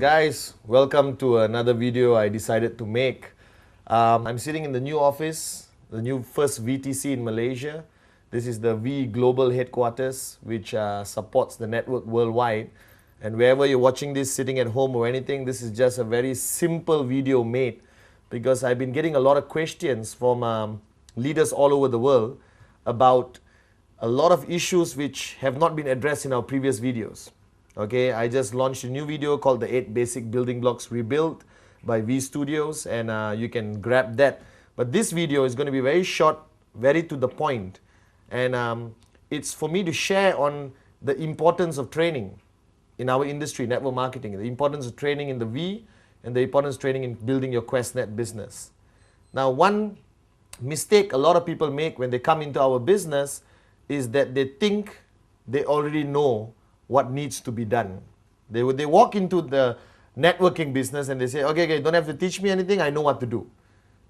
Guys, welcome to another video I decided to make. I'm sitting in the new office, the new first VTC in Malaysia. This is the V Global Headquarters, which supports the network worldwide. And wherever you're watching this, sitting at home or anything, this is just a very simple video made because I've been getting a lot of questions from leaders all over the world about a lot of issues which have not been addressed in our previous videos. Okay, I just launched a new video called the 8 Basic Building Blocks Rebuilt by V Studios, and you can grab that. But this video is going to be very short, very to the point, and it's for me to share on the importance of training in our industry, network marketing, the importance of training in the V, and the importance of training in building your QuestNet business. Now, one mistake a lot of people make when they come into our business is that they think they already know what needs to be done. They walk into the networking business and they say, okay, don't have to teach me anything, I know what to do.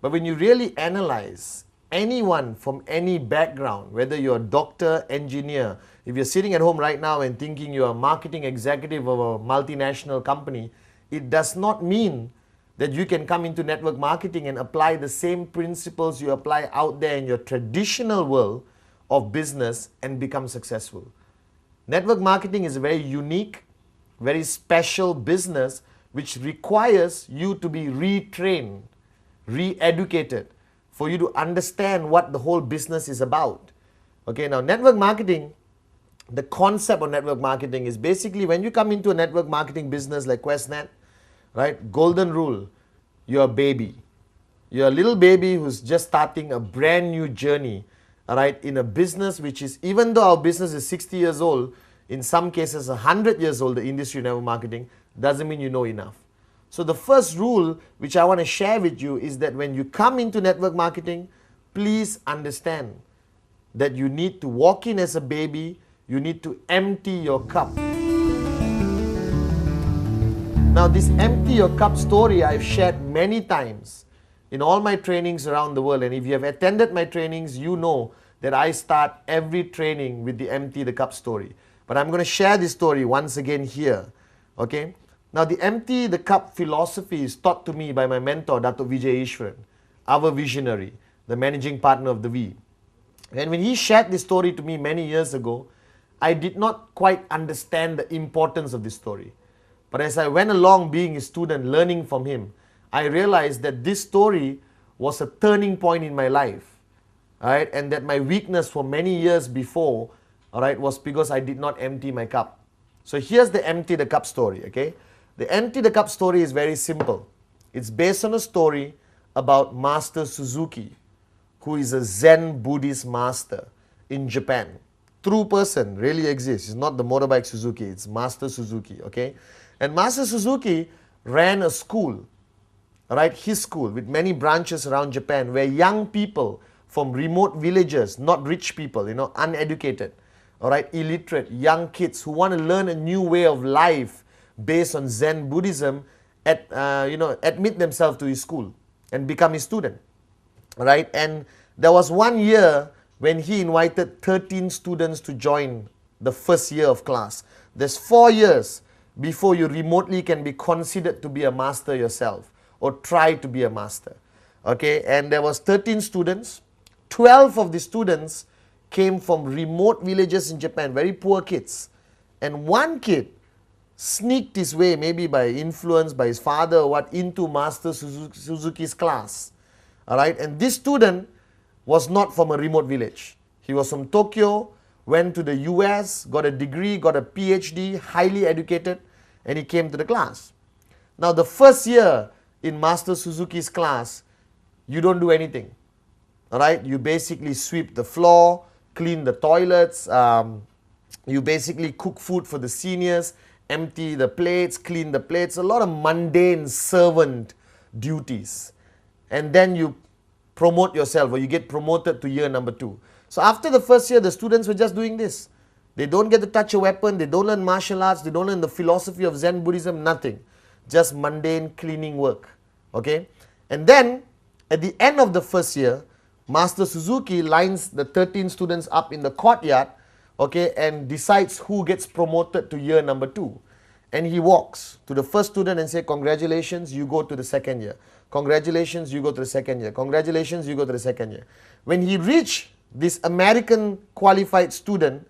But when you really analyze anyone from any background, whether you're a doctor, engineer, if you're sitting at home right now and thinking you're a marketing executive of a multinational company, it does not mean that you can come into network marketing and apply the same principles you apply out there in your traditional world of business and become successful. Network marketing is a very unique, very special business which requires you to be retrained, re-educated, for you to understand what the whole business is about. Okay, now network marketing, the concept of network marketing is basically when you come into a network marketing business like QuestNet, right? Golden rule, you're a baby. You're a little baby who's just starting a brand new journey. Alright, in a business which is, even though our business is 60 years old, in some cases 100 years old, the industry of network marketing, doesn't mean you know enough. So the first rule which I want to share with you is that when you come into network marketing, please understand that you need to walk in as a baby, you need to empty your cup. Now this empty your cup story I've shared many times in all my trainings around the world, and if you have attended my trainings, you know that I start every training with the empty the cup story. But I'm going to share this story once again here. Okay? Now the empty the cup philosophy is taught to me by my mentor, Dato' Vijay Ishwaran, our visionary, the managing partner of the V. And when he shared this story to me many years ago, I did not quite understand the importance of this story. But as I went along being a student, learning from him, I realized that this story was a turning point in my life, right? And that my weakness for many years before, all right, was because I did not empty my cup. So here's the empty the cup story, okay? The empty the cup story is very simple. It's based on a story about Master Suzuki, who is a Zen Buddhist master in Japan. True person, really exists. It's not the motorbike Suzuki, it's Master Suzuki, okay? And Master Suzuki ran a school, right, his school with many branches around Japan where young people from remote villages, not rich people, uneducated, all right, illiterate, young kids who want to learn a new way of life based on Zen Buddhism, admit themselves to his school and become his student, all right? And there was one year when he invited 13 students to join the first year of class. There's 4 years before you remotely can be considered to be a master yourself, or try to be a master. Okay, and there was 13 students. 12 of the students came from remote villages in Japan, very poor kids. And one kid sneaked his way, maybe by influence by his father or what, into Master Suzuki's class. Alright, and this student was not from a remote village. He was from Tokyo, went to the US, got a degree, got a PhD, highly educated, and he came to the class. Now the first year in Master Suzuki's class, you don't do anything. Alright, you basically sweep the floor, clean the toilets, you basically cook food for the seniors, empty the plates, clean the plates, a lot of mundane servant duties. And then you promote yourself, or you get promoted to year number 2. So after the first year, the students were just doing this. They don't get to touch a weapon, they don't learn martial arts, they don't learn the philosophy of Zen Buddhism, nothing. Just mundane cleaning work, okay? And then, at the end of the first year, Master Suzuki lines the 13 students up in the courtyard, okay, and decides who gets promoted to year number 2. And he walks to the first student and say, congratulations, you go to the second year. Congratulations, you go to the second year. Congratulations, you go to the second year. When he reached this American qualified student,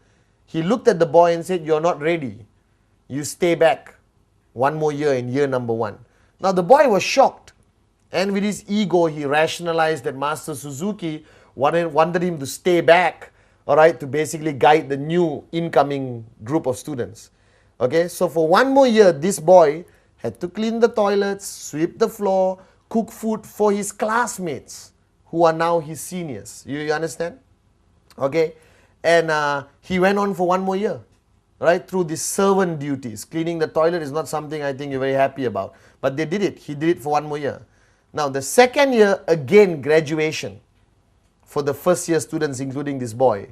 he looked at the boy and said, you're not ready. You stay back one more year in year number 1. Now the boy was shocked. And with his ego, he rationalized that Master Suzuki wanted him to stay back, all right, to basically guide the new incoming group of students. Okay, so for one more year, this boy had to clean the toilets, sweep the floor, cook food for his classmates who are now his seniors. You understand? Okay, and he went on for one more year, right, through these servant duties. Cleaning the toilet is not something I think you're very happy about, but they did it. He did it for one more year. Now the second year, again graduation for the first year students, including this boy.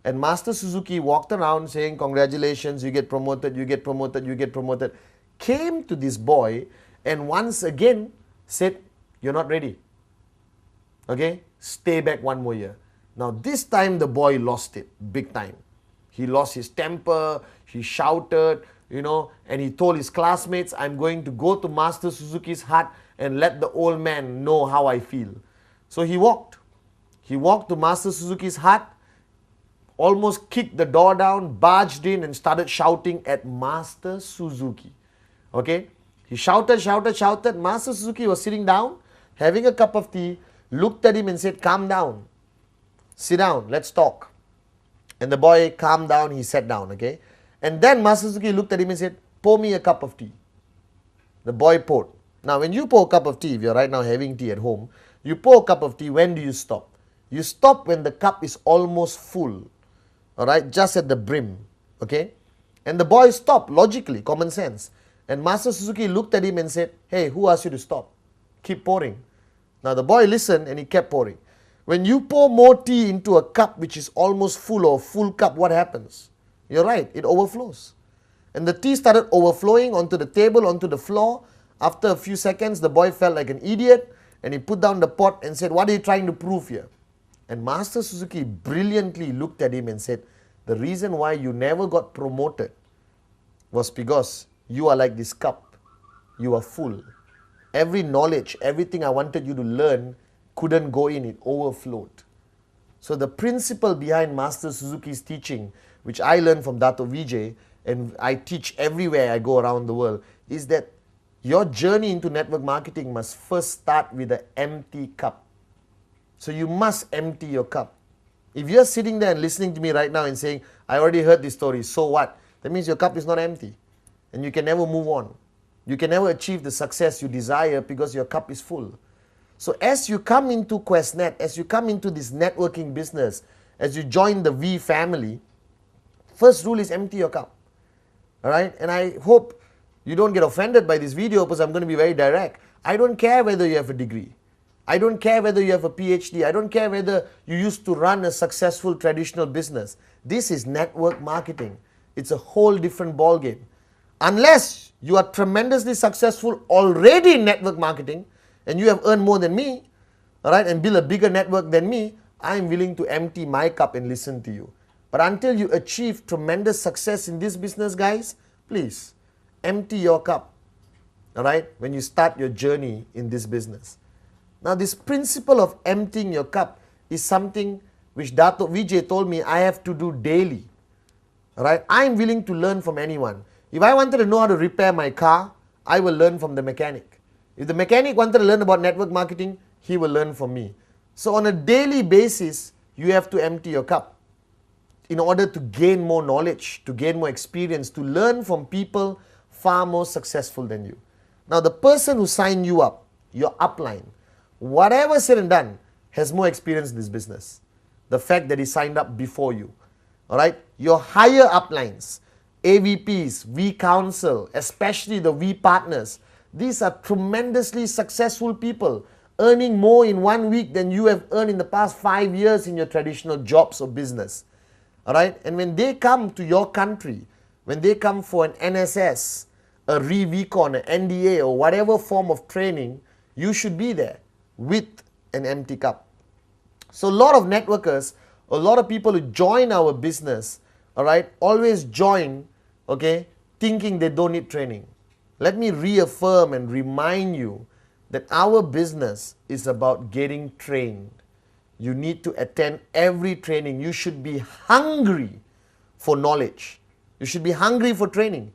And Master Suzuki walked around saying, congratulations, you get promoted, you get promoted, you get promoted. Came to this boy and once again said, you're not ready. Okay, stay back one more year. Now this time the boy lost it big time. He lost his temper, he shouted, and he told his classmates, I'm going to go to Master Suzuki's hut and let the old man know how I feel. So he walked. He walked to Master Suzuki's hut, almost kicked the door down, barged in and started shouting at Master Suzuki. Okay? He shouted, shouted, shouted. Master Suzuki was sitting down, having a cup of tea, looked at him and said, calm down. Sit down, let's talk. And the boy calmed down, he sat down, okay? And then Master Suzuki looked at him and said, pour me a cup of tea. The boy poured. Now, when you pour a cup of tea, if you're right now having tea at home, you pour a cup of tea, when do you stop? You stop when the cup is almost full, all right, just at the brim, okay? And the boy stopped, logically, common sense. And Master Suzuki looked at him and said, hey, who asked you to stop? Keep pouring. Now, the boy listened and he kept pouring. When you pour more tea into a cup which is almost full or full cup, what happens? You're right, it overflows. And the tea started overflowing onto the table, onto the floor. After a few seconds, the boy felt like an idiot and he put down the pot and said, what are you trying to prove here? And Master Suzuki brilliantly looked at him and said, the reason why you never got promoted was because you are like this cup. You are full. Every knowledge, everything I wanted you to learn couldn't go in, it overflowed. So the principle behind Master Suzuki's teaching, which I learned from Dato Vijay, and I teach everywhere I go around the world, is that your journey into network marketing must first start with an empty cup. So you must empty your cup. If you're sitting there and listening to me right now and saying, I already heard this story, so what? That means your cup is not empty and you can never move on. You can never achieve the success you desire because your cup is full. So as you come into QuestNet, as you come into this networking business, as you join the V family, first rule is empty your cup. All right? And I hope you don't get offended by this video because I'm going to be very direct. I don't care whether you have a degree. I don't care whether you have a PhD. I don't care whether you used to run a successful traditional business. This is network marketing. It's a whole different ballgame. Unless you are tremendously successful already in network marketing and you have earned more than me, all right, and build a bigger network than me, I am willing to empty my cup and listen to you. But until you achieve tremendous success in this business, guys, please empty your cup, all right, when you start your journey in this business. Now, this principle of emptying your cup is something which Dato Vijay told me I have to do daily. All right, I am willing to learn from anyone. If I wanted to know how to repair my car, I will learn from the mechanic. If the mechanic wanted to learn about network marketing, he will learn from me. So on a daily basis, you have to empty your cup in order to gain more knowledge, to gain more experience, to learn from people far more successful than you. Now, the person who signed you up, your upline, whatever said and done, has more experience in this business. The fact that he signed up before you. All right? Your higher uplines, AVPs, V Council, especially the V partners, these are tremendously successful people, earning more in 1 week than you have earned in the past 5 years in your traditional jobs or business. All right? And when they come to your country, when they come for an NSS, a ReVcon, an NDA, or whatever form of training, you should be there with an empty cup. So a lot of networkers, a lot of people who join our business, all right, always join, okay, thinking they don't need training. Let me reaffirm and remind you that our business is about getting trained. You need to attend every training. You should be hungry for knowledge. You should be hungry for training.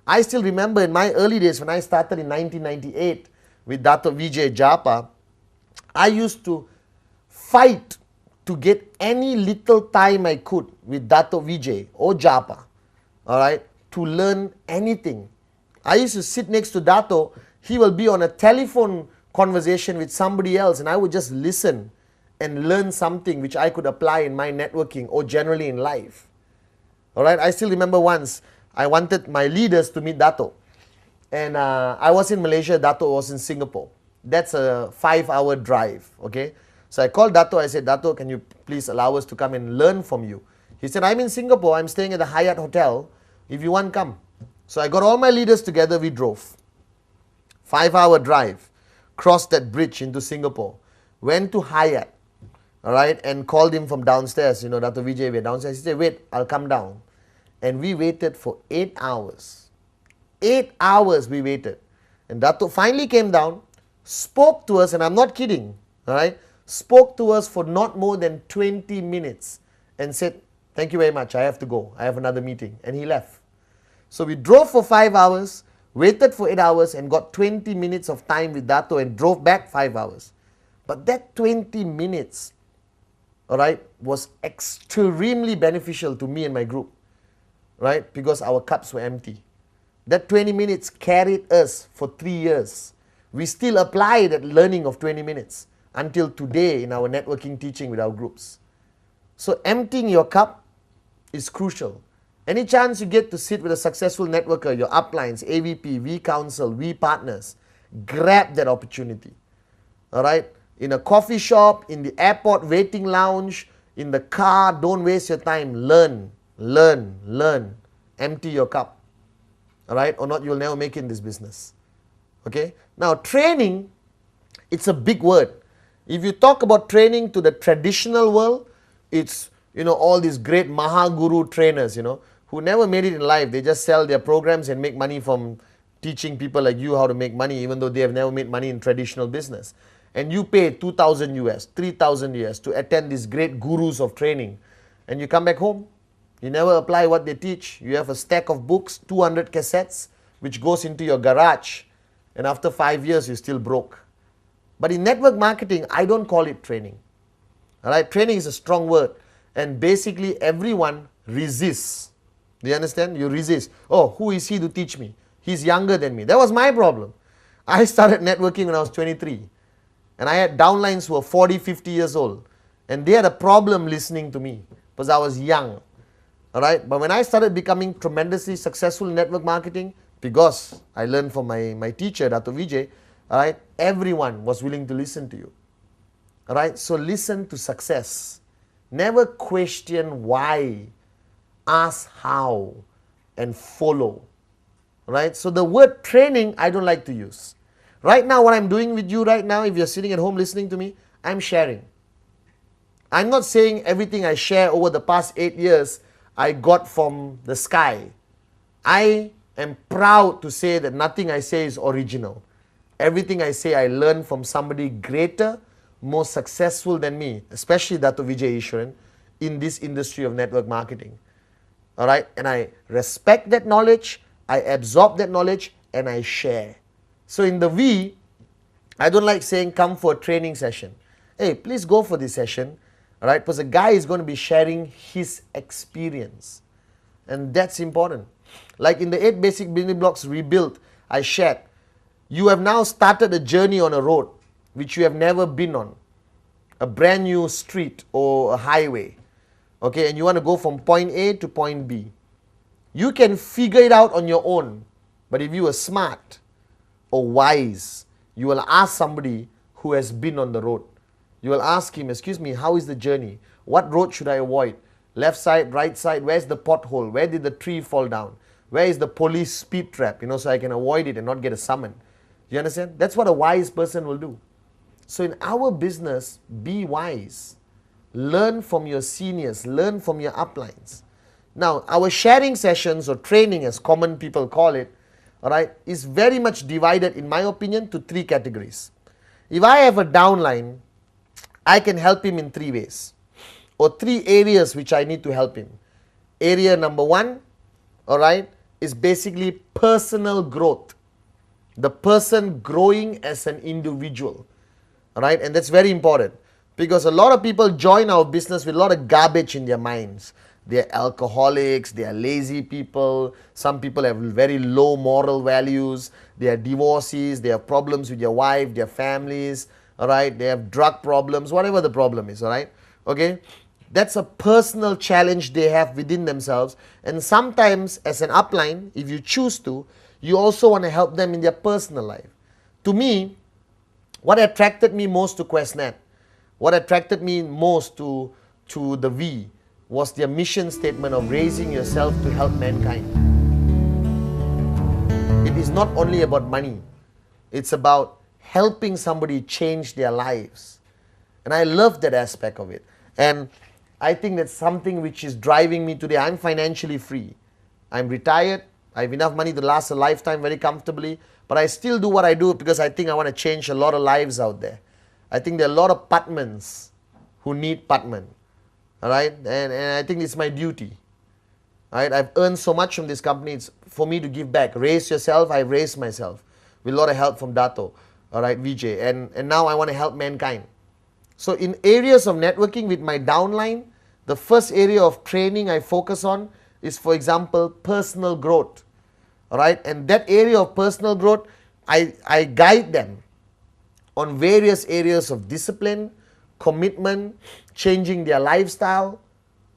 I still remember in my early days when I started in 1998 with Dato Vijay Japa, I used to fight to get any little time I could with Dato Vijay or Japa, all right, to learn anything. I used to sit next to Dato. He will be on a telephone conversation with somebody else, and I would just listen and learn something which I could apply in my networking or generally in life. All right, I still remember once I wanted my leaders to meet Dato, and I was in Malaysia, Dato was in Singapore. That's a 5-hour drive, okay? So I called Dato, I said, Dato, can you please allow us to come and learn from you? He said, I'm in Singapore, I'm staying at the Hyatt Hotel. If you want, come. So I got all my leaders together, we drove. 5-hour drive, crossed that bridge into Singapore, went to Hyatt, all right, and called him from downstairs. You know, Dato Vijay, we're downstairs. He said, wait, I'll come down. And we waited for 8 hours. 8 hours we waited. And Dato finally came down, spoke to us, and I'm not kidding, all right, spoke to us for not more than 20 minutes and said, thank you very much, I have to go. I have another meeting. And he left. So we drove for 5 hours, waited for 8 hours, and got 20 minutes of time with Dato and drove back 5 hours. But that 20 minutes, all right, was extremely beneficial to me and my group, right, because our cups were empty. That 20 minutes carried us for 3 years. We still apply that learning of 20 minutes until today in our networking teaching with our groups. So emptying your cup is crucial. Any chance you get to sit with a successful networker, your uplines, AVP, V Council, V Partners, grab that opportunity. All right? In a coffee shop, in the airport waiting lounge, in the car, don't waste your time. Learn, learn, learn. Empty your cup. All right? Or not, you'll never make it in this business. Okay? Now, training, it's a big word. If you talk about training to the traditional world, it's, you know, all these great Mahaguru trainers, you know, who never made it in life. They just sell their programs and make money from teaching people like you how to make money, even though they have never made money in traditional business. And you pay 2,000 US, 3,000 US to attend these great gurus of training. And you come back home, you never apply what they teach. You have a stack of books, 200 cassettes, which goes into your garage. And after 5 years, you're still broke. But in network marketing, I don't call it training. All right, training is a strong word. And basically, everyone resists. Do you understand? You resist. Oh, who is he to teach me? He's younger than me. That was my problem. I started networking when I was 23. And I had downlines who were 40, 50 years old. And they had a problem listening to me because I was young. All right. But when I started becoming tremendously successful in network marketing, because I learned from my teacher, Dato Vijay, all right, everyone was willing to listen to you. All right. So listen to success. Never question why. Ask how and follow. Right? So the word training, I don't like to use. Right now, what I'm doing with you right now, if you're sitting at home listening to me, I'm sharing. I'm not saying everything I share over the past 8 years I got from the sky. I am proud to say that nothing I say is original. Everything I say I learned from somebody greater, more successful than me, especially Dato Vijay Ishwaran, in this industry of network marketing. All right, and I respect that knowledge, I absorb that knowledge, and I share. So in the V, I don't like saying come for a training session. Hey, please go for this session, all right, because the guy is going to be sharing his experience. And that's important. Like in the 8 basic building blocks rebuilt, I shared, you have now started a journey on a road which you have never been on, a brand new street or a highway. Okay, and you want to go from point A to point B. You can figure it out on your own. But if you are smart or wise, you will ask somebody who has been on the road. You will ask him, excuse me, how is the journey? What road should I avoid? Left side, right side, where's the pothole? Where did the tree fall down? Where is the police speed trap? You know, so I can avoid it and not get a summon. You understand? That's what a wise person will do. So in our business, be wise. Learn from your seniors, learn from your uplines. Now, our sharing sessions or training, as common people call it, all right, is very much divided, in my opinion, to 3 categories. If I have a downline, I can help him in 3 ways, or 3 areas which I need to help him. Area number 1, all right, is basically personal growth. The person growing as an individual, all right, and that's very important because a lot of people join our business with a lot of garbage in their minds. They're alcoholics, they are lazy people, some people have very low moral values, they are divorcees, they have problems with their wife, their families, all right, they have drug problems, whatever the problem is, all right, okay. That's a personal challenge they have within themselves, and sometimes as an upline, if you choose to, you also want to help them in their personal life. To me, what attracted me most to QuestNet, what attracted me most to the V, was their mission statement of raising yourself to help mankind. It is not only about money, it's about helping somebody change their lives. And I love that aspect of it. And I think that's something which is driving me today. I'm financially free. I'm retired. I have enough money to last a lifetime very comfortably. But I still do what I do because I think I want to change a lot of lives out there. I think there are a lot of Patmans who need Patman. All right, and I think it's my duty. All right, I've earned so much from this company. It's for me to give back. Raise yourself. I've raised myself with a lot of help from Dato. All right, Vijay, and now I want to help mankind. So in areas of networking with my downline, the first area of training I focus on is, for example, personal growth. All right, and that area of personal growth, I guide them on various areas of discipline, commitment, changing their lifestyle.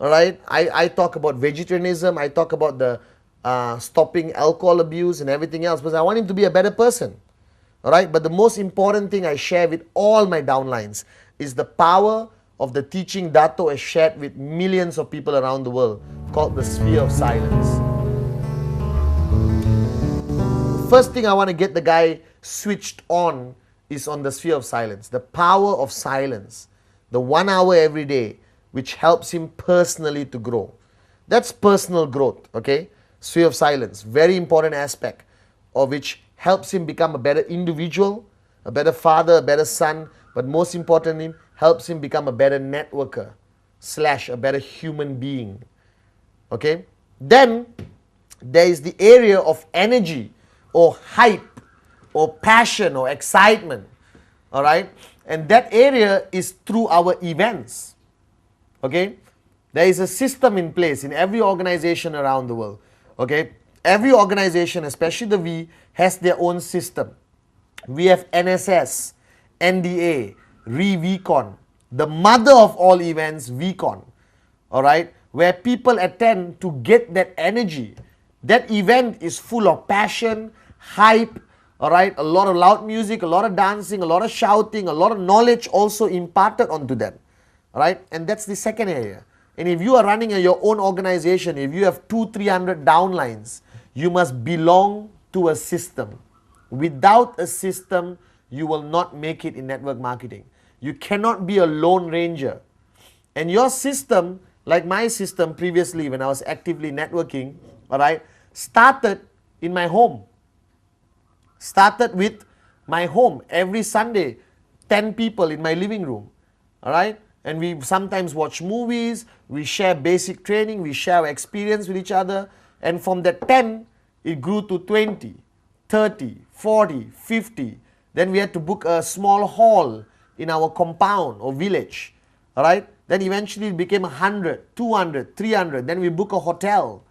All right, I talk about vegetarianism, I talk about the stopping alcohol abuse and everything else, because I want him to be a better person. All right, but the most important thing I share with all my downlines is the power of the teaching Dato has shared with millions of people around the world, called the sphere of silence. First thing I want to get the guy switched on is on the sphere of silence, the power of silence, the 1 hour every day, which helps him personally to grow. That's personal growth, okay? Sphere of silence, very important aspect of which helps him become a better individual, a better father, a better son, but most importantly, helps him become a better networker / a better human being, okay? Then there is the area of energy or hype or passion or excitement, all right? And that area is through our events, okay? There is a system in place in every organization around the world, okay? Every organization, especially the V, has their own system. We have NSS, NDA, VCon, the mother of all events, VCon, all right, where people attend to get that energy. That event is full of passion, hype, all right, a lot of loud music, a lot of dancing, a lot of shouting, a lot of knowledge also imparted onto them, all right, and that's the second area. And if you are running your own organization, if you have 200-300 downlines, you must belong to a system. Without a system, you will not make it in network marketing. You cannot be a lone ranger. And your system, like my system previously when I was actively networking, all right, started in my home. Started with my home. Every Sunday, 10 people in my living room, all right? And we sometimes watch movies, we share basic training, we share our experience with each other. And from that 10, it grew to 20, 30, 40, 50. Then we had to book a small hall in our compound or village, all right? Then eventually it became 100, 200, 300. Then we book a hotel.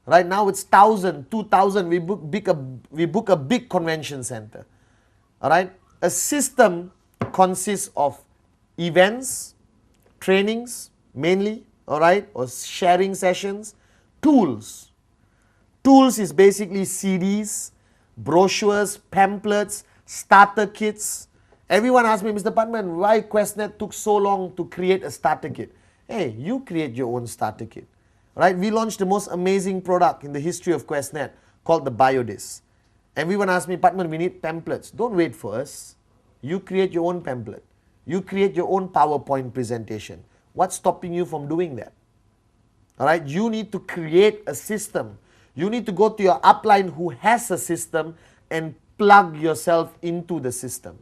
Right now it's 1,000, 2,000. We book a big convention center. All right? A system consists of events, trainings mainly, all right, or sharing sessions, tools. Tools is basically CDs, brochures, pamphlets, starter kits. Everyone asks me, Mr. Patman, why QuestNet took so long to create a starter kit? Hey, you create your own starter kit. Right? We launched the most amazing product in the history of QuestNet called the BioDisc. Everyone asks me, Patman, we need pamphlets. Don't wait for us. You create your own pamphlet. You create your own PowerPoint presentation. What's stopping you from doing that? All right, you need to create a system. You need to go to your upline who has a system and plug yourself into the system.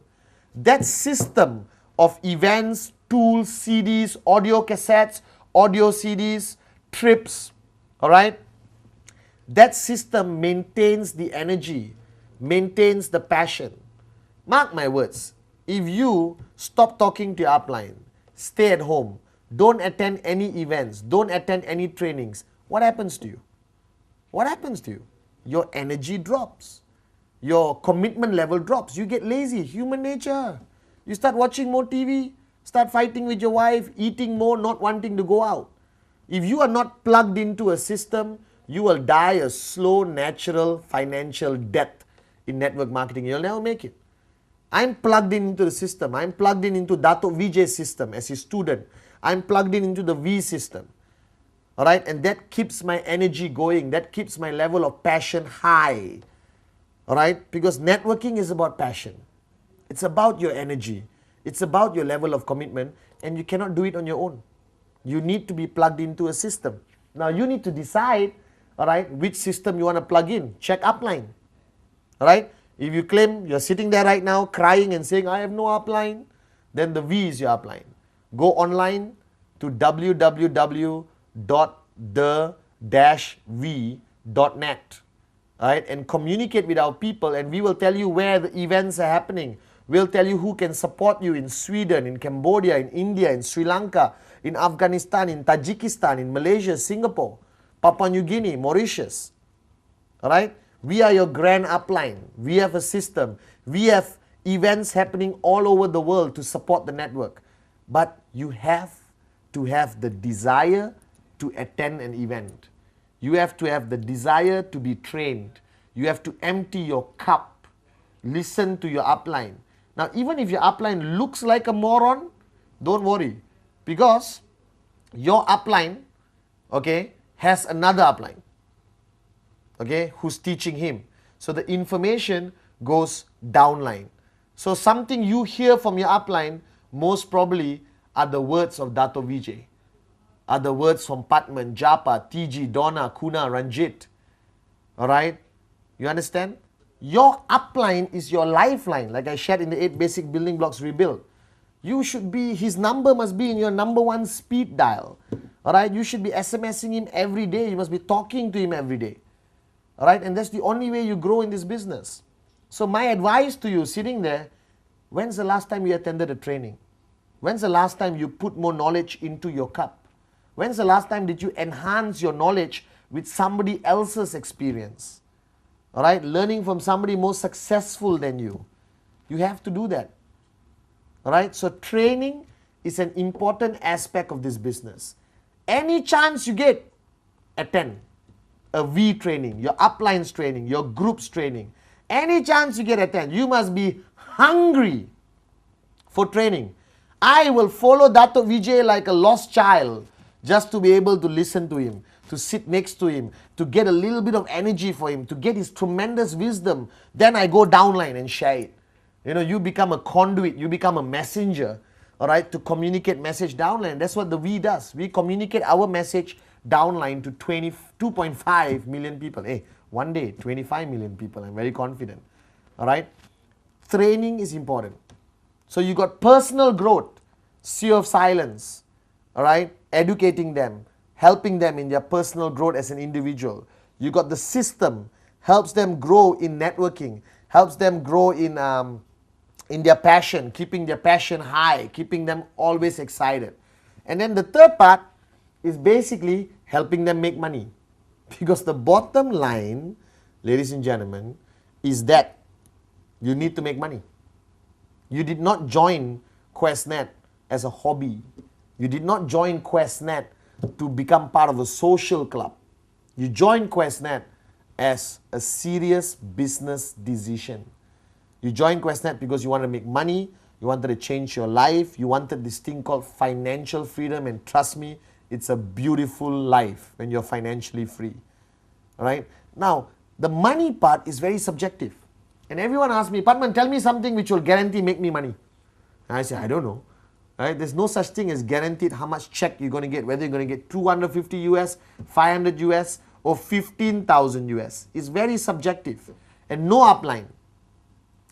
That system of events, tools, CDs, audio cassettes, audio CDs, trips, all right, that system maintains the energy, maintains the passion. Mark my words, if you stop talking to your upline, stay at home, don't attend any events, don't attend any trainings, what happens to you? What happens to you? Your energy drops. Your commitment level drops. You get lazy, human nature. You start watching more TV, start fighting with your wife, eating more, not wanting to go out. If you are not plugged into a system, you will die a slow, natural, financial death in network marketing. You'll never make it. I'm plugged into the system. I'm plugged into Dato Vijay's system as his student. I'm plugged into the V system. All right, and that keeps my energy going. That keeps my level of passion high. All right, because networking is about passion. It's about your energy. It's about your level of commitment, and you cannot do it on your own. You need to be plugged into a system. Now you need to decide, all right, which system you want to plug in. Check upline. All right, if you claim you're sitting there right now crying and saying, I have no upline, then the V is your upline. Go online to www.the-v.net, right, and communicate with our people, and we will tell you where the events are happening. We'll tell you who can support you in Sweden, in Cambodia, in India, in Sri Lanka, in Afghanistan, in Tajikistan, in Malaysia, Singapore, Papua New Guinea, Mauritius. All right, we are your grand upline. We have a system. We have events happening all over the world to support the network. But you have to have the desire to attend an event. You have to have the desire to be trained. You have to empty your cup. Listen to your upline. Now, even if your upline looks like a moron, don't worry, because your upline, okay, has another upline, okay, who's teaching him. So the information goes downline. So something you hear from your upline most probably are the words of Dato Vijay, are the words from Patman, Japa, TG, Donna, Kuna, Ranjit. All right? You understand? Your upline is your lifeline, like I shared in the 8 basic building blocks rebuild. You should be, his number must be in your number 1 speed dial. All right? You should be SMSing him every day. You must be talking to him every day. All right? And that's the only way you grow in this business. So my advice to you sitting there, when's the last time you attended a training? When's the last time you put more knowledge into your cup? When's the last time did you enhance your knowledge with somebody else's experience? All right, learning from somebody more successful than you. You have to do that. All right, so training is an important aspect of this business. Any chance you get, attend a V training, your uplines training, your groups training. Any chance you get, attend. You must be hungry for training. I will follow Dato Vijay like a lost child just to be able to listen to him, to sit next to him, to get a little bit of energy for him, to get his tremendous wisdom. Then I go downline and share it. You know, you become a conduit, you become a messenger, all right, to communicate message downline. That's what the V does. We communicate our message downline to 2.5 million people. Hey, one day, 25 million people. I'm very confident. All right. Training is important. So you got personal growth, sea of silence, all right, educating them, helping them in their personal growth as an individual. You got the system, helps them grow in networking, helps them grow in their passion, keeping their passion high, keeping them always excited. And then the third part is basically helping them make money. Because the bottom line, ladies and gentlemen, is that you need to make money. You did not join QuestNet as a hobby. You did not join QuestNet to become part of a social club. You joined QuestNet as a serious business decision. You joined QuestNet because you wanted to make money, you wanted to change your life, you wanted this thing called financial freedom, and trust me, it's a beautiful life when you're financially free. All right? Now, the money part is very subjective. And everyone asks me, Padman, tell me something which will guarantee make me money. And I say, I don't know. Right? There's no such thing as guaranteed how much check you're going to get, whether you're going to get 250 US, 500 US, or 15,000 US. It's very subjective. And no upline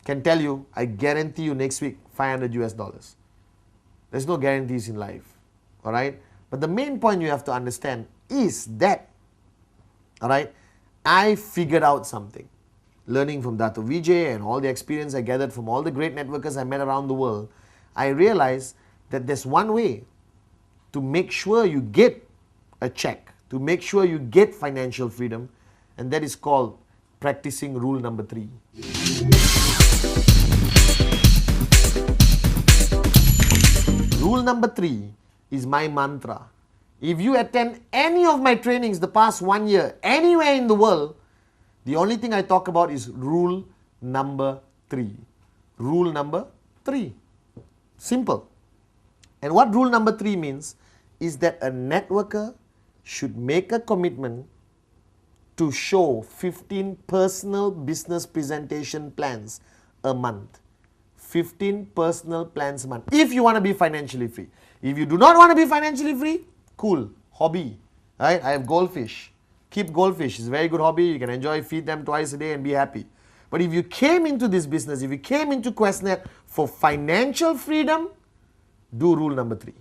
can tell you, I guarantee you next week 500 US dollars. There's no guarantees in life. All right? But the main point you have to understand is that, all right, I figured out something. Learning from Dato Vijay and all the experience I gathered from all the great networkers I met around the world, I realized that there's one way to make sure you get a check, to make sure you get financial freedom, and that is called practicing rule number 3. Rule number 3 is my mantra. If you attend any of my trainings the past 1 year, anywhere in the world, the only thing I talk about is rule number 3. Rule number 3. Simple. And what rule number 3 means is that a networker should make a commitment to show 15 personal business presentation plans a month. 15 personal plans a month. If you want to be financially free. If you do not want to be financially free, cool. Hobby. Right? I have goldfish. Keep goldfish. It's a very good hobby. You can enjoy, feed them twice a day and be happy. But if you came into this business, if you came into QuestNet for financial freedom, do rule number 3.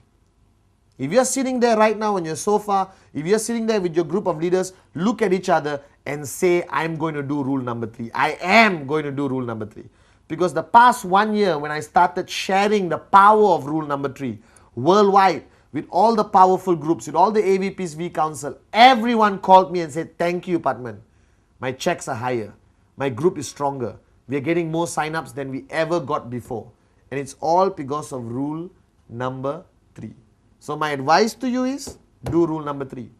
If you're sitting there right now on your sofa, if you're sitting there with your group of leaders, look at each other and say, I'm going to do rule number 3. I am going to do rule number 3. Because the past 1 year when I started sharing the power of rule number 3 worldwide, with all the powerful groups, with all the AVPs, V Council, everyone called me and said, thank you, Patman. My checks are higher. My group is stronger. We are getting more sign-ups than we ever got before. And it's all because of rule number 3. So my advice to you is, do rule number 3.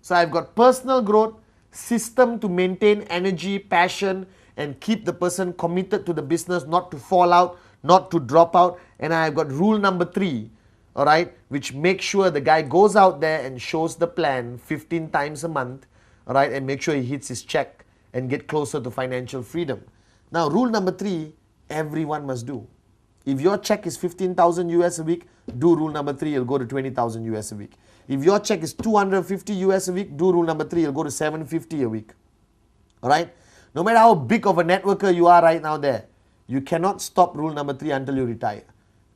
So I've got personal growth, system to maintain energy, passion, and keep the person committed to the business, not to fall out, not to drop out. And I've got rule number 3. All right, which makes sure the guy goes out there and shows the plan 15 times a month, all right, and make sure he hits his check and get closer to financial freedom. Now, rule number 3, everyone must do. If your check is 15,000 US a week, do rule number 3, you'll go to 20,000 US a week. If your check is 250 US a week, do rule number 3, you'll go to 750 a week. All right, no matter how big of a networker you are right now there, you cannot stop rule number 3 until you retire.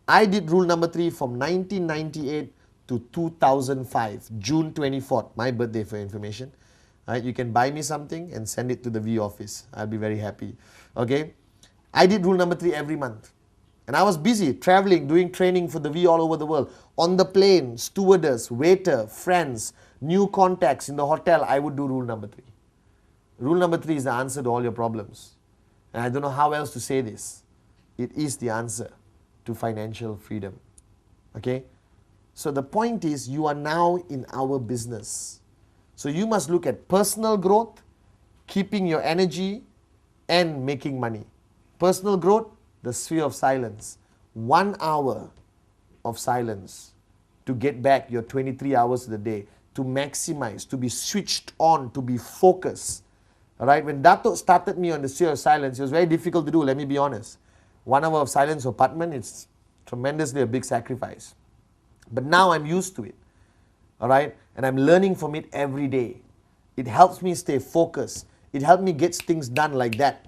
I did rule number 3 from 1998 to 2005, June 24th, my birthday for information. Right, you can buy me something and send it to the V office. I'll be very happy. Okay, I did rule number 3 every month. And I was busy traveling, doing training for the V all over the world. On the plane, stewardess, waiter, friends, new contacts in the hotel, I would do rule number 3. Rule number 3 is the answer to all your problems. And I don't know how else to say this. It is the answer to financial freedom. Okay? So the point is, you are now in our business. So you must look at personal growth, keeping your energy, and making money. Personal growth, the sphere of silence. 1 hour of silence to get back your 23 hours of the day, to maximize, to be switched on, to be focused. Alright, when Dato started me on the sphere of silence, it was very difficult to do, let me be honest. 1 hour of silence for Patman, it's tremendously a big sacrifice. But now I'm used to it. Alright, and I'm learning from it every day. It helps me stay focused. It helps me get things done like that.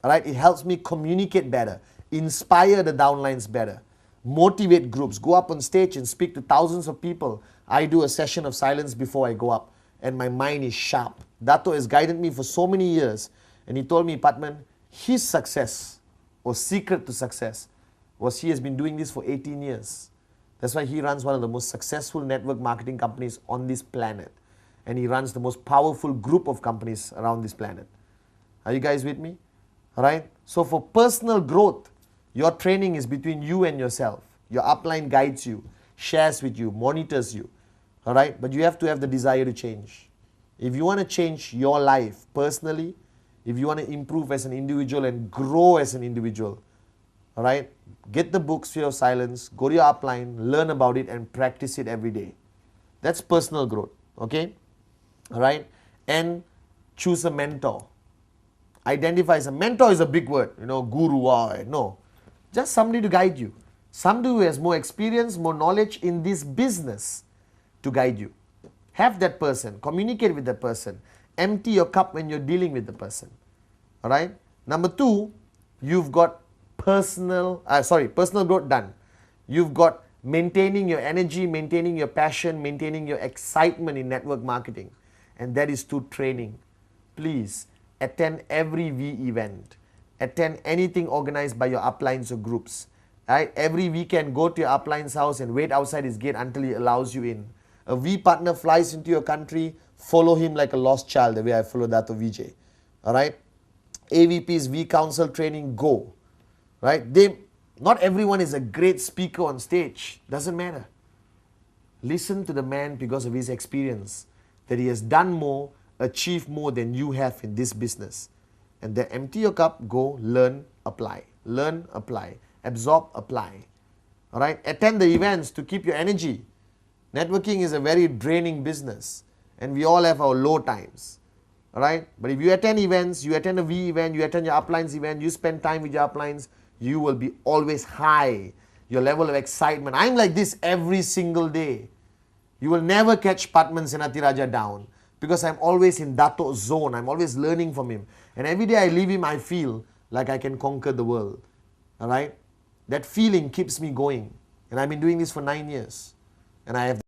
Alright, it helps me communicate better, inspire the downlines better, motivate groups, go up on stage and speak to thousands of people. I do a session of silence before I go up, and my mind is sharp. Dato has guided me for so many years, and he told me, Patman, his success or secret to success was he has been doing this for 18 years. That's why he runs one of the most successful network marketing companies on this planet. And he runs the most powerful group of companies around this planet. Are you guys with me? Alright? So for personal growth, your training is between you and yourself. Your upline guides you, shares with you, monitors you. Alright? But you have to have the desire to change. If you want to change your life personally, if you want to improve as an individual and grow as an individual, alright, get the book Sphere of Silence, go to your upline, learn about it and practice it every day. That's personal growth, okay? Alright? And choose a mentor. Identify as a mentor is a big word, guru, no. Just somebody to guide you. Somebody who has more experience, more knowledge in this business to guide you. Have that person, communicate with that person, empty your cup when you're dealing with the person. Alright? Number 2, you've got personal growth done. You've got maintaining your energy, maintaining your passion, maintaining your excitement in network marketing. And that is through training. Please attend every V event. Attend anything organized by your uplines or groups. Right? Every weekend, go to your upline's house and wait outside his gate until he allows you in. A V partner flies into your country, follow him like a lost child, the way I follow that of VJ. Alright? AVP's V Council training, go. Right? Not everyone is a great speaker on stage. Doesn't matter. Listen to the man because of his experience, that he has done more, achieved more than you have in this business. And then empty your cup, go, learn, apply. Learn, apply. Absorb, apply. Alright? Attend the events to keep your energy. Networking is a very draining business, and we all have our low times. Alright? But if you attend events, you attend a V event, you attend your uplines event, you spend time with your uplines, you will be always high. Your level of excitement. I'm like this every single day. You will never catch Patman Senatiraja down, because I'm always in Dato zone. I'm always learning from him. And every day I leave him, I feel like I can conquer the world. Alright? That feeling keeps me going. And I've been doing this for 9 years. And I have